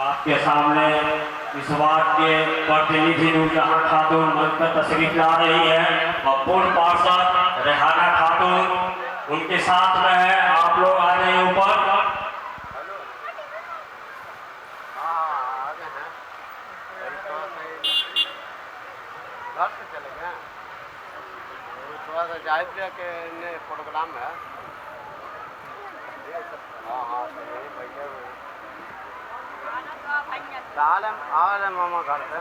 आपके सामने इस वार्ड के प्रतिनिधि नूरजहां खातून मंच पर तशरीफ ला रही है और पूर्व पार्षद रेहाना खातून उनके साथ में है। आप लोग आ रहे ऊपर। थोड़ा सा जाहिर के प्रोग्राम है। हाँ हाँ बैठे हुए आ मामा घर से।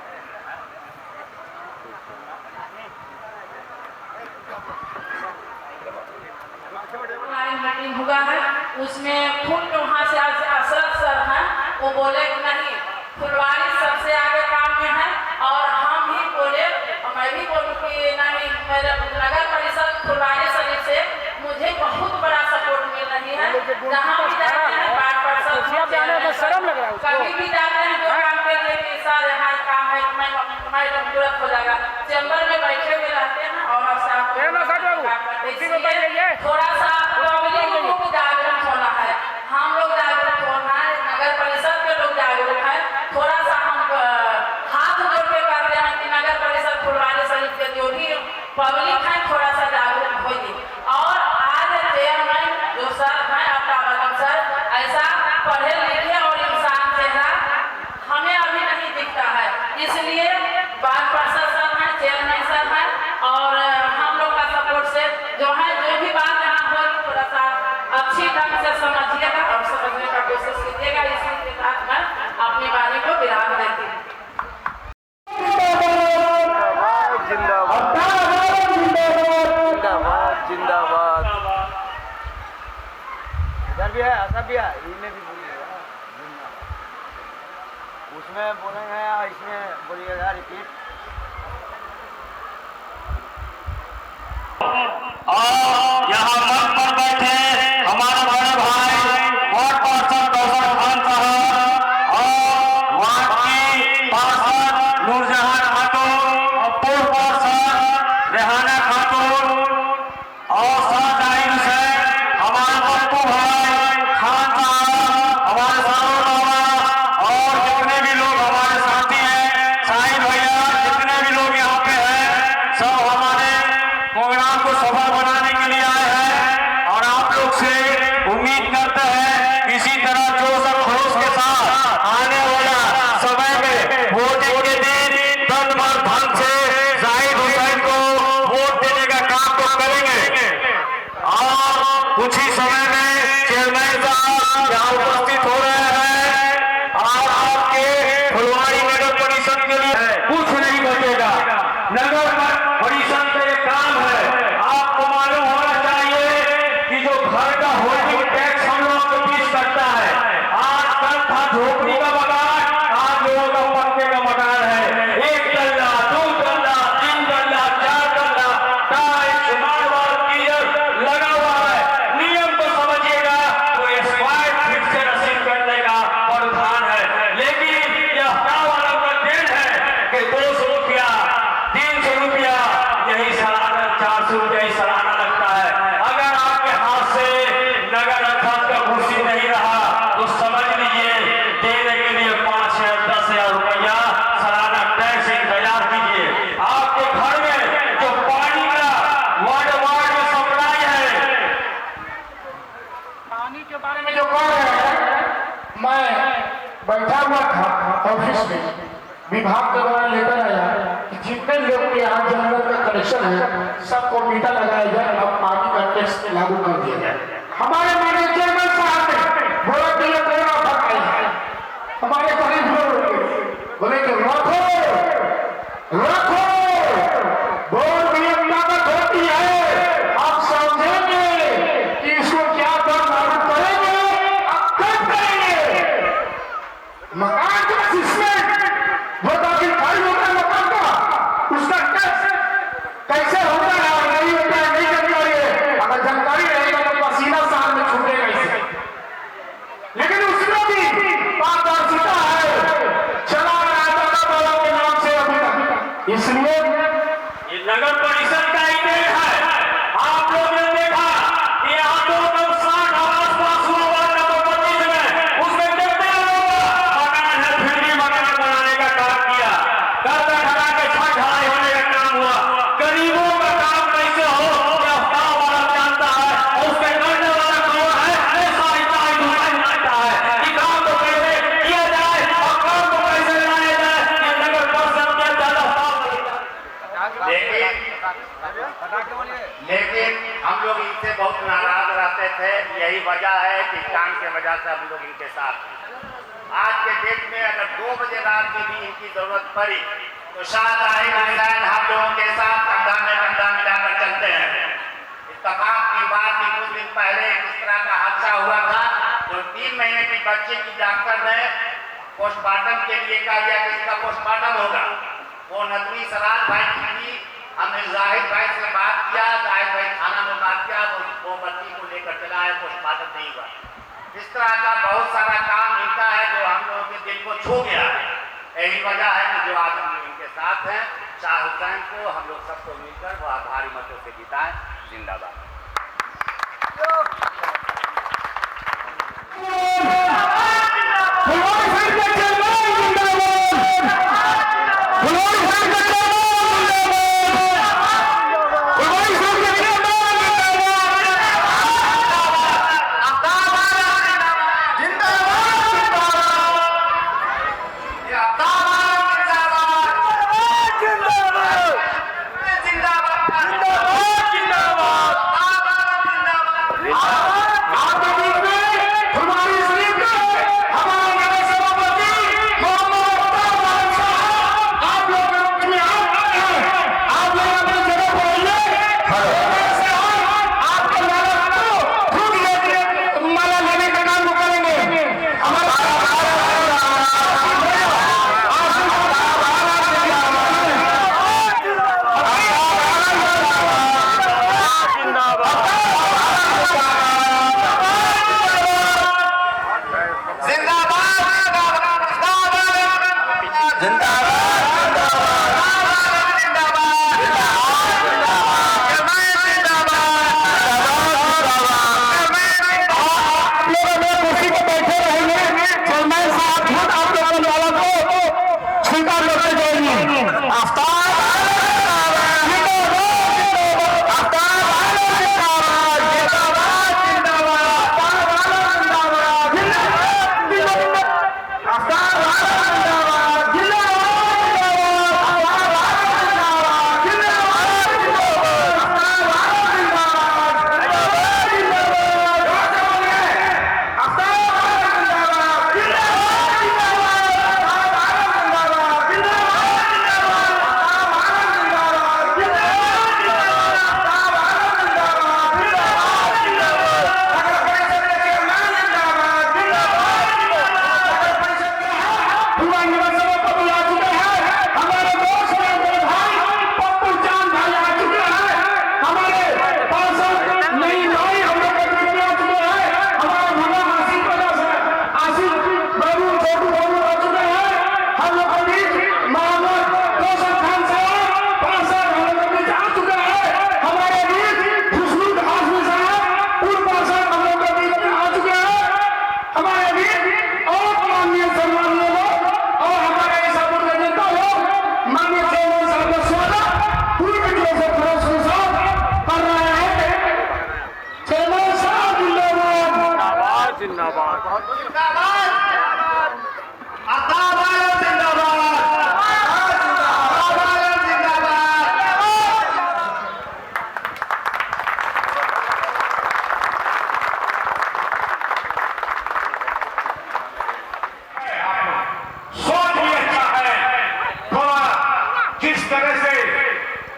मीटिंग हुआ है उसमें फूल वहाँ से अशरफ सर हैं, वो बोले कि नहीं फुलवारी सबसे आगे काम में है और हम ही बोले और मैं भी बोलूँ कि नहीं मेरे नगर परिषद फुलवारी शरीफ से मुझे बहुत बड़ा सपोर्ट मिल रही है। जहाँ भी जाते हैं वार्ड परिषद कभी भी जाते हैं जो काम के लिए कि सर यहाँ काम है मैडम तुरंत हो जाएगा। चैम्बर में बैठे हुए रहते हैं और थोड़ा सा पब्लिक को जागरूक होना है, हम लोग जागरूक होना है, नगर परिषद के लोग जागरूक है। थोड़ा सा हम हाथ जोड़ के करते हैं कि नगर परिषद फुलवारी शरीफ के जो भी पब्लिक है थोड़ा सा जागरूक होगी। और आज चेयरमैन जो सर हैं अब्दुल सर ऐसा पढ़े लिखे और इंसान चेहरा हमें अभी नहीं दिखता है, इसलिए वार्ड पार्षद सर हैं, चेयरमैन सर हैं और हम लोग का सपोर्ट से जो है जो भी बात यहाँ होगी थोड़ा सा अच्छी ढंग से समझिएगा और समझने का कोशिश कीजिएगा। इसी के साथ मैं अपनी वाणी को विराम देती हूँ। जिंदाबाद। इधर भी है ऐसा भी है, इनमें भी बोलिएगा उसमें बोलेंगे इसमें बोलिएगा रिपीट। और यहाँ मंच पर बैठे हमारे बड़े भाई वार्ड पार्षद कौशल खान साहब और वार्ड की पार्षद नूरजहां खातून और पूर्व पार्षद रेहाना खातून और साथ से हमारे पप्पू भाई खान साहब, हमारे सारों बाबा और जितने भी लोग हमारे साथी हैं, साहिब भैया, जितने भी लोग यहाँ पे हैं, सब हमारे प्रोग्राम को सफल बनाने के लिए आए हैं। और आप लोग से उम्मीद करते हैं इसी तरह जोश और खरोश के साथ आने वाला समय में वोटिंग के दिन तन मन धन से जाहिद हुसैन को वोट देने का काम तो करेंगे। और कुछ ही समय में चेयरमैन साहब यहाँ उपस्थित हो रहे हैं और आपके फुलवारी नगर परिषद के लिए कुछ नहीं बचेगा। नगर परिषद का ये काम है, आपको मालूम होना चाहिए कि जो घर का होल्डिंग टैक्स हम लोगों के बीच करता है, आजकल था झोपड़ी का मकान, आज लोगों का पक्के का मकान है। 1 तल्ला 2 तल्ला 3 तल्ला 4 तल्ला टाइल्स मार्बल कीचड़ लगा हुआ है। नियम को समझिएगा तो स्क्वायर फीट से रसीद करने का प्रावधान है, लेकिन यह क्या वाला देन है कि 200 रुपया 300 रुपया यही सालाना 400 रुपया ही सालाना लगता है। अगर आपके हाथ से नगर अध्यक्ष का कुर्सी नहीं रहा तो समझ लीजिए देने के लिए 5 या 10,000 रुपया सालाना टैक्स इंतजार कीजिए। आपके घर में जो पानी का वार्ड में सप्लाई है, पानी के बारे में जो कह रहे हैं, मैं बैठा हुआ था ऑफिस में, विभाग के द्वारा लेकर आया कि जितने लोग के यहाँ जनरल का कनेक्शन है सबको मीटर लगाया जाए और पानी का टैक्स लागू कर दिया जाए। हमारे माननीय चेयरमैन साहब ने बोला कि ये कोरोना फट गई है, हमारे गरीब लोग बोले कि रखो रखो बहुत नियम ताकत होती है, आप समझेंगे कि इसको क्या दर लागू करेंगे, अब कब करेंगे। मकान का असिस्टेंट वो काफी खाली होता है, मकान का उसका टैक्स कैसे होता है और नहीं होता है नहीं जानकारी है। अगर जानकारी रहेगा तो पसीना साल में छूटेगा इसे, लेकिन उसमें भी पारदर्शिता है, चला रहा है दादा बाबा के नाम से अभी तक। इसलिए ये नगर परिषद का ही देन है। आप लोग ने देखा कि यहाँ 260 आवास पास हुआ वार्ड नंबर 25 में, उसमें कितने लोगों का मकान है लेकिन हम लोग इनसे बहुत नाराज रहते थे। यही वजह है कि काम के वजह से हम लोग इनके साथ हैं। आज के डेट में अगर 2 बजे रात में भी इनकी जरूरत पड़ी तो शायद हम लोगों के साथ कंधा में कंधा मिलाकर चलते हैं। इत्तेफाक की बात कि कुछ दिन पहले इस तरह का हादसा हुआ था, जो 3 महीने की बच्चे की डॉक्टर ने पोस्टमार्टम के लिए कहा गया कि इसका पोस्टमार्टम होगा। वो नदवी सराज भाई की थी। हमने जाहिद भाई से बात किया, जाहिद भाई थाना में बात किया, वो बच्ची को लेकर चला है, पोस्टमार्टम नहीं हुआ। इस तरह का बहुत सारा काम मिलता है जो हम लोगों के दिल को छू गया है। यही वजह है कि जो आज हम इनके साथ हैं, शाह हुसैन को हम लोग सबको मिलकर वो भारी मतों से जिताएं। जिंदाबाद।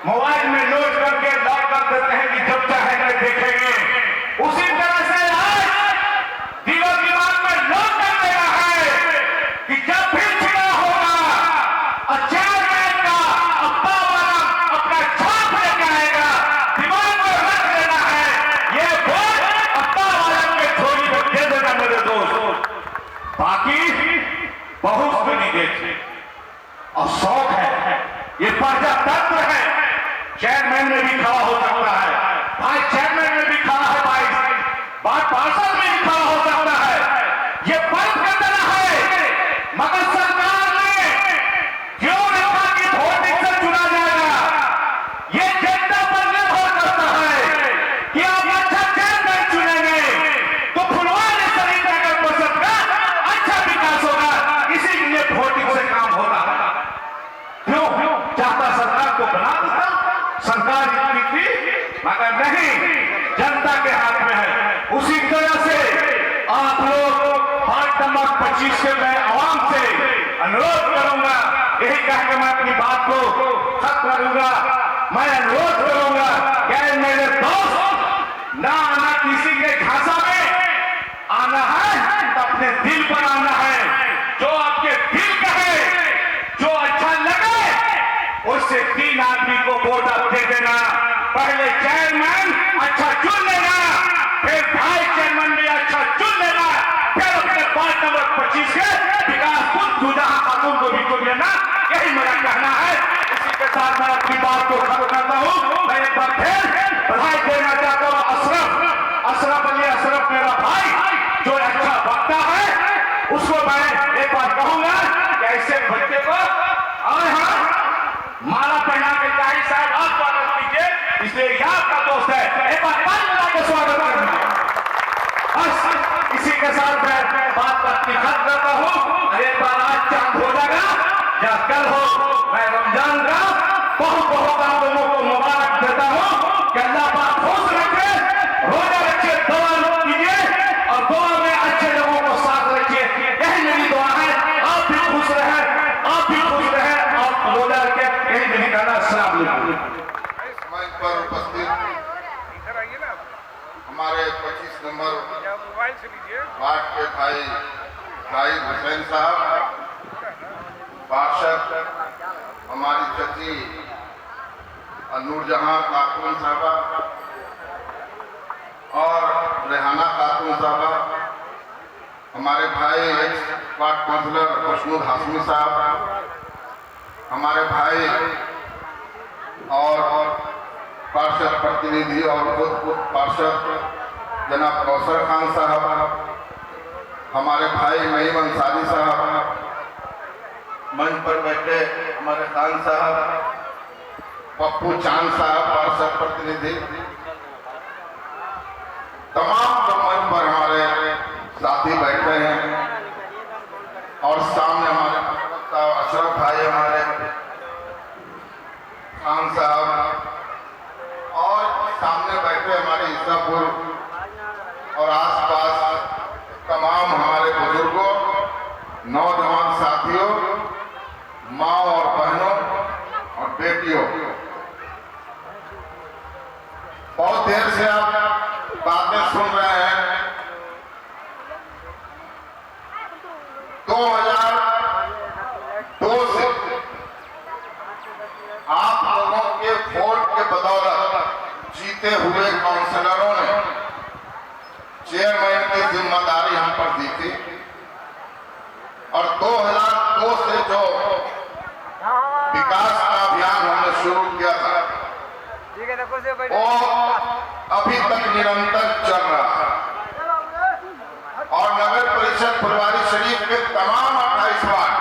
मोबाइल में लोड करके लॉक कर देते हैं कि जब चाहेंगे देखेंगे, उसी तरह से आज दिलो दिमाग में लोड कर देना है कि जब भी चुनाव होगा चेयरमैन का अब्बा वाला अपना छाप लेकर आएगा, दिमाग में रख देना है, ये वोट अब्बा वाला के झोली में दे देना मेरे दोस्त। बाकी बहुत बड़ी देश और शौक है, ये प्रजातंत्र है। चेयरमैन में भी खड़ा हो सकता है, भाई चेयरमैन में भी खड़ा है, भाई बात पार्षद में भी खड़ा हो सकता है। ये बंद कर देना है, मगर सरकार ने क्यों लिखा कि वोटिंग से चुना जाएगा? ये जनता पर निर्भर करता है कि आप अच्छा चेयरमैन चुनेंगे तो फुलवारी शरीफ नगर परिषद का अच्छा विकास होगा, इसीलिए वोटिंग से काम होता है। क्यों चाहता सरकार को बना देता, सरकार मगर नहीं, जनता के हाथ में है। उसी तरह से आप लोग वार्ड नंबर 25 से मैं आवाम से अनुरोध करूंगा, यही कह के मैं अपनी बात को खत्म करूंगा। मैं अनुरोध करूंगा कि मेरे दोस्त, ना आना किसी के झांसा में, आना है तो अपने दिल पर आना है। जो आपके दिल कहे, जो अच्छा लगे, उससे 3 आदमी को वोट आप दे देना। पहले चेयरमैन अच्छा चुन लेना, फिर भाई चेयरमैन भी अच्छा चुन लेना, फिर अपने वार्ड नंबर 25 के विकास नूरजहां खातून को भी चुन लेना। यही मेरा कहना है। इसी के साथ मैं अपनी बात को खत्म करता हूँ। मैं एक बार फिर बधाई देना चाहता हूँ अशरफ अली अशरफ, मेरा भाई जो अच्छा वक्ता है, उसको मैं एक बार कहूंगा कि ऐसे बच्चे को और माला पहना के जाहिर साहब आप स्वागत कीजिए, इसलिए यार का दोस्त है, एक बार ताली बजा के स्वागत करना। बस इसी के साथ मैं बात खत्म करता हूँ। एक बार आज चांद हो जाएगा या कल हो, मैं रमजान का बहुत बहुत आप लोगों को मुबारक देता हूँ कि अल्लाह पाक खुश रखे, रोजा रखे, दुआ कीजिए और दुआ में अच्छे लोगों को साथ रखिए। यही मेरी दुआ है। आप भी खुश रहे, आप भी खुश रहे, आप रोजा रखे, यही मेरी कहना। अस्सलाम वालेकुम। मंच पर उपस्थित हमारे 25 नंबर वार्ड के भाई जाहिद हुसैन साहब, पार्षद हमारी चची नूरजहां खातून साहबा और रेहाना खातून साहबा, हमारे भाई एक्स वार्ड काउंसलर खुशनूर हाशमी साहब, हमारे भाई और पार्षद प्रतिनिधि और खुद पार्षद जनाब कौसर खान साहब, हमारे भाई नईम अंसारी साहब, मंच पर बैठे हमारे खान साहब, पप्पू चांद साहब पार्षद प्रतिनिधि, तमाम जो मंच पर हमारे साथी बैठे हैं और सामने हमारे अशरफ भाई, हमारे खान साहब और सामने बैठे हमारे ईसापुर और आसपास तमाम हमारे बुजुर्गों, नौजवान साथियों, माँ और बहनों और बेटियों, बहुत देर से आप बातें सुन रहे हैं। 2002 से आप लोगों के वोट के बदौलत जीते हुए काउंसलरों ने चेयरमैन की जिम्मेदारी हम पर दी थी और 2002 से जो विकास का अभियान हमने शुरू किया था वो अभी तक निरंतर चल रहा है और नगर परिषद फुलवारी शरीफ के तमाम 28 वार्ड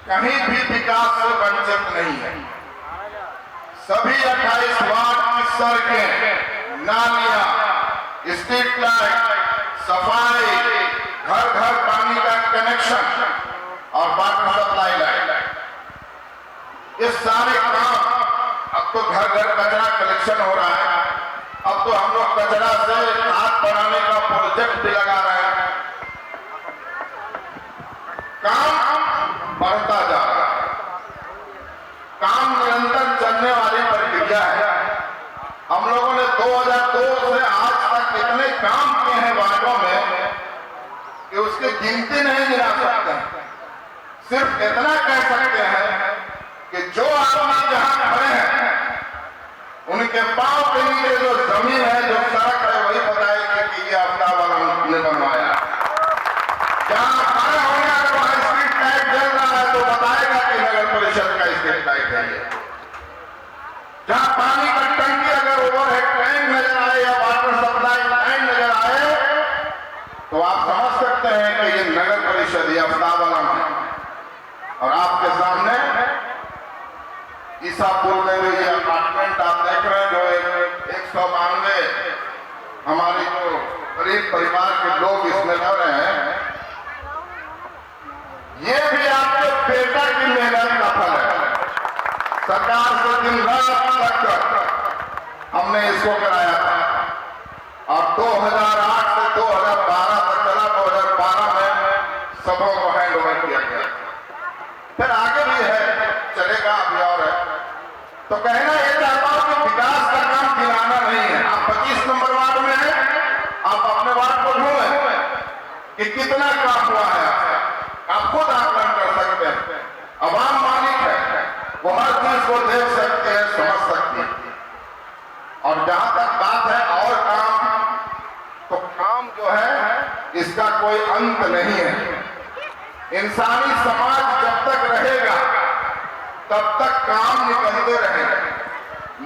कहीं भी विकास से वंचित नहीं है। सभी 28 वार्ड की सड़कें, नालियां, स्ट्रीट लाइट, सफाई, घर घर पानी का कनेक्शन और वाटर सप्लाई लाइन, ये सारे काम, अब तो घर घर कचरा कलेक्शन हो रहा है। अब तो हम लोग कचरा से हाथ बनाने का प्रोजेक्ट भी लगा रहे हैं। काम बढ़ता जा रहा है, काम निरंतर चलने वाली प्रक्रिया है। हम लोगों ने 2002 से आज तक इतने काम किए हैं वार्डों में कि उसकी गिनती नहीं गिना सकते। सिर्फ इतना कह सकते हैं कि जो आदमी जहां खड़े हैं उनके पांव के नीचे जो जमीन है, जो सड़क है, वही बताएगी कि ये आपदा वाला ने बनवाया। जहां खड़े होंगे अगर वहां स्ट्रीट लाइट जल रहा है तो बताएगा कि नगर परिषद का स्ट्रीट लाइट है ये। जहां पानी का टंकी अगर ओवरहेड टैंक नजर आए या वाटर सप्लाई लाइन नजर आए तो आप समझ सकते हैं कि ये नगर परिषद ये आपदा वाला है। और आपके सामने ईसापुर में भी ये अपार्टमेंट आप देख रहे हैं जो 192 हमारे जो गरीब परिवार के लोग इसमें रह रहे हैं, ये भी आपके बेटा की मेहनत का फल है। सरकार से दिन रात तक को कराया था और 2008 से 2012 तक चला। 2012 में सबों को हैंड ओवर किया गया। फिर आगे भी है, चलेगा अभी और है। तो कहना यह चाहता हूं कि विकास का काम गिराना नहीं है। आप 25 नंबर वार्ड में हैं, आप अपने वार्ड को ढूंढें कि कितना काम हुआ है। आप खुद आकलन कर सकते हैं। अवाम मालिक है, वो हर चीज को देख सकते हैं, समझ सकते हैं। और जहां तक बात है और काम, तो काम जो है इसका कोई अंत नहीं है। इंसानी समाज जब तक रहेगा तब तक काम निकलते रहेंगे।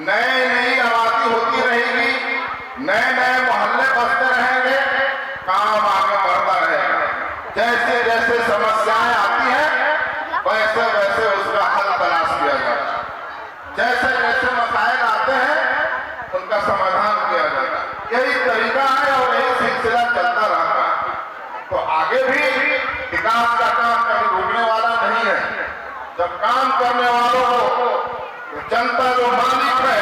नई आबादी होती रहेगी, नए मोहल्ले बसते रहेंगे, काम आगे बढ़ता रहेगा। जैसे जैसे समस्याएं आती हैं वैसे वैसे उसका हल तलाश किया जाता है। जैसे जैसे मसाइल आते हैं उनका समाधान किया जाता है। यही तरीका है और यही सिलसिला चलता रहता है। तो आगे भी विकास का काम कभी रुकने वाला नहीं है। जब काम करने वालों को जनता जो मालिक है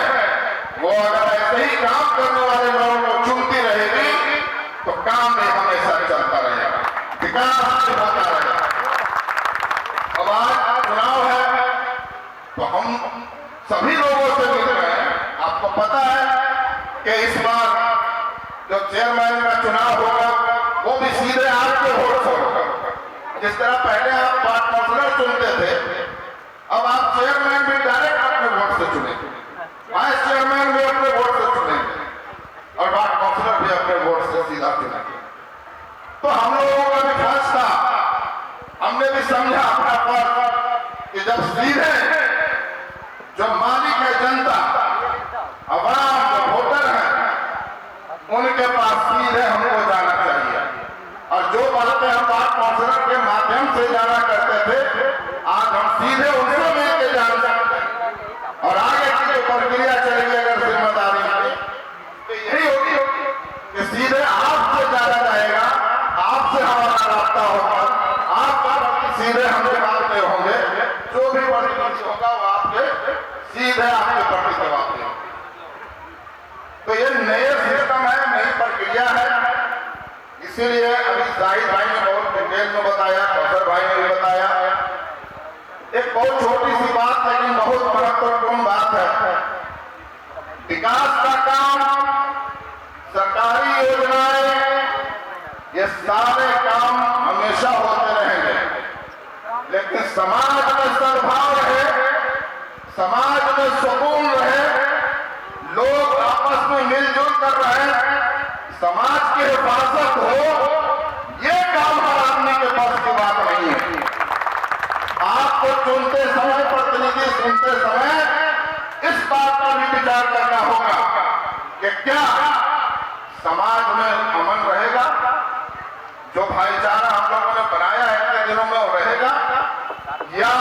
वो अगर ऐसे ही काम करने वाले लोगों को चुनती रहेगी तो काम भी हमेशा चलता रहेगा, विकास भी होता रहेगा। अब आज चुनाव है तो हम सभी लोगों से मिल रहे हैं। आपको पता है कि इस बार जो चेयरमैन का चुनाव होगा वो भी सीधे आपके वोट से होगा। जिस तरह पहले आप वार्ड काउंसिलर चुनते थे, अब आप चेयरमैन भी डायरेक्ट अपने वोट से चुनेंगे, वाइस चेयरमैन भी अपने वोट से चुनेंगे और वार्ड काउंसिलर भी अपने वोट से सीधा चुनेंगे। तो हम लोगों का भी फर्ज था, हमने भी समझा अपना फर्ज कि जब सीधे जो मालिक है जनता, अवाम जो वोटर है, उनके पास सीधे हमको जाना चाहिए। और जो बातें हम वार्ड काउंसिलर के माध्यम से जाना करते थे, आज हम सीधे उनसे मिलकर जान सकते हैं। और आगे की जो प्रक्रिया चलेगी अगर जिम्मेदारी में, तो यही होगी कि सीधे आपसे जाना जाएगा, आपसे हमारा रास्ता होगा, आप सीधे हमसे बातें होंगे। जो भी प्रतिनिधि होगा वो आपके सीधे आपके प्रति जवाब देंगे। तो ये नए सिस्टम है, नई प्रक्रिया है। इसीलिए अभी जाहिद भाई ने बहुत डिटेल में बताया, कौशल भाई ने भी बताया। एक बहुत छोटी सी बात लेकिन बहुत महत्वपूर्ण बात है। विकास का काम, सरकारी योजनाएं, ये सारे काम हमेशा होते रहेंगे, लेकिन समाज में सद्भाव रहे, समाज में सुकून रहे, लोग आपस में मिलजुल कर रहे, समाज की हिफाजत हो, ये काम हर आदमी के पास की बात नहीं है। आपको चुनते समय, प्रतिनिधि चुनते समय इस बात पर भी विचार करना होगा कि क्या समाज में अमन रहेगा, जो भाईचारा हम लोगों ने बनाया है इतने दिनों में वो रहेगा, या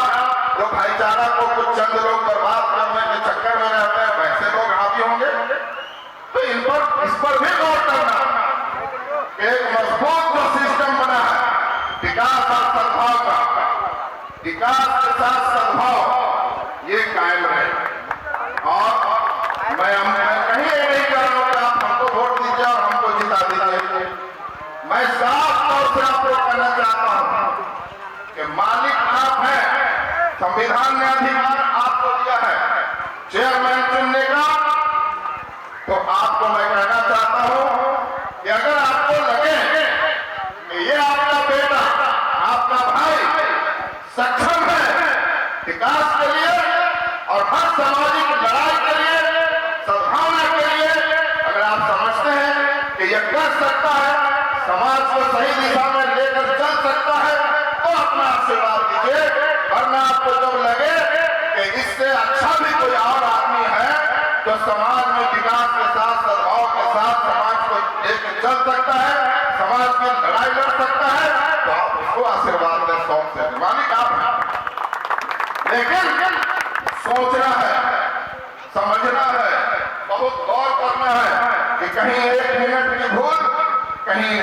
जो भाईचारा को कुछ चंद लोग बर्बाद करने के चक्कर में रहते हैं वैसे लोग हावी होंगे। तो इस पर भी गौर करना। एक मजबूत जो सिस्टम बना है विकास और सद्भाव का, विकास के साथ सद्भाव ये कायम रहे। और मैं कहीं ये नहीं कह रहा हूं कि आप हमको वोट दीजिए और हमको जिता दीजिए। मैं साफ तौर से आपको कहना चाहता हूं कि मालिक आप हैं, संविधान ने अधिकार आपको दिया है चेयरमैन चुनने का। तो आपको मैं कहना चाहता हूं कि अगर आपको लगे कि ये आपका बेटा, आपका भाई सक्षम है विकास के लिए और हर सामाजिक लड़ाई के लिए, सद्भावना के लिए, अगर आप समझते हैं कि यह कर सकता है, समाज को सही दिशा में लेकर चल सकता है, तो अपना आशीर्वाद दीजिए। वरना आपको जब लगे कि इससे अच्छा भी कोई और आदमी है जो समाज में विकास के साथ, सद्भाव के साथ समाज को लेकर चल सकता है, समाज की लड़ाई लड़ सकता है, तो आप उसको आशीर्वाद दें, शौक से। मालिक आप हैं, लेकिन सोचना है, समझना है, बहुत गौर करना है कि कहीं 1 मिनट की भूल कहीं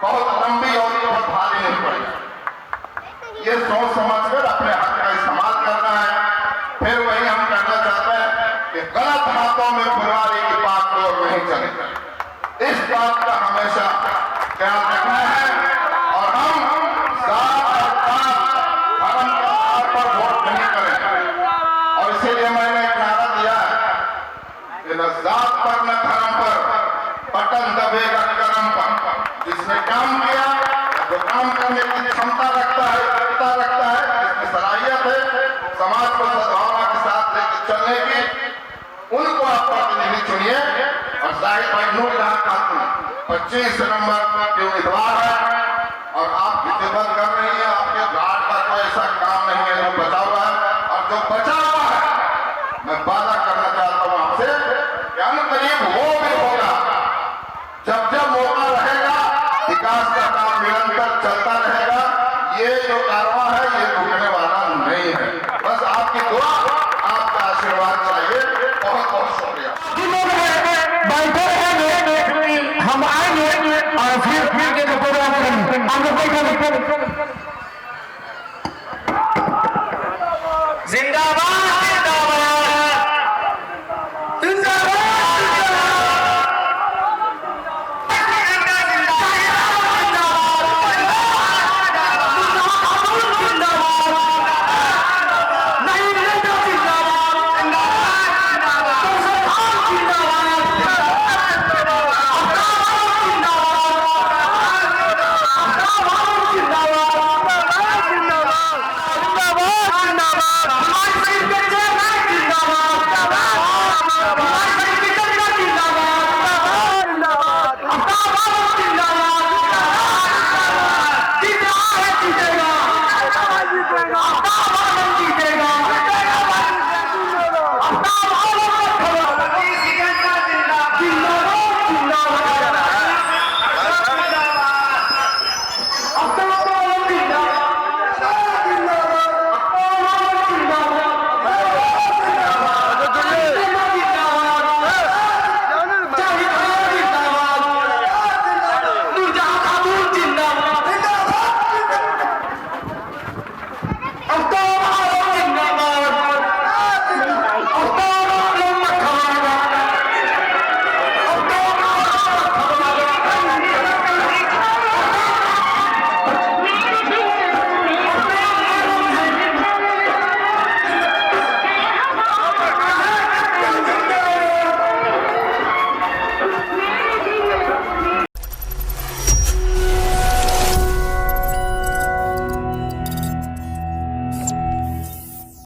बहुत लंबी और बहुत भारी नहीं पड़ेगी। ये सोच समझकर अपने हक का इस्तेमाल करना है। फिर वही हम कहना चाहते हैं कि गलत हाथों में फुलवारी की नहीं चले। इस बात का हमेशा ख्याल रखना है और हम जात और पात धर्म के आधार पर वोट नहीं करें। और इसीलिए मैंने एक नारा दिया है कि न जात पर न धर्म पर बटन दबेगा कर्म पर। जिसने काम किया, जो काम करने की क्षमता रखता है, योग्यता रखता है, जिसकी सलाहियत है समाज को सद्भावना के साथ लेकर चलने की, उनको आप प्रतिनिधि चुनिए। और शाहिद भाई नूरजहां खातून 25 नंबर के उम्मीदवार है और आप खिदमत कर रही है। आपके घाट का कोई ऐसा काम नहीं है जो बचा हुआ है, और जो बचा हुआ है मैं वादा करना चाहता हूं आपसे कि अनकरीब वो भी होगा। जब जब मौका रहेगा, विकास का काम निरंतर चलता रहेगा। ये जो कारवां है ये रुकने वाला नहीं है। बस आपकी दुआ, आपका आशीर्वाद चाहिए। बहुत बहुत शुक्रिया। बैठे हैं, हम आएंगे और फिर के प्रोग्राम करेंगे।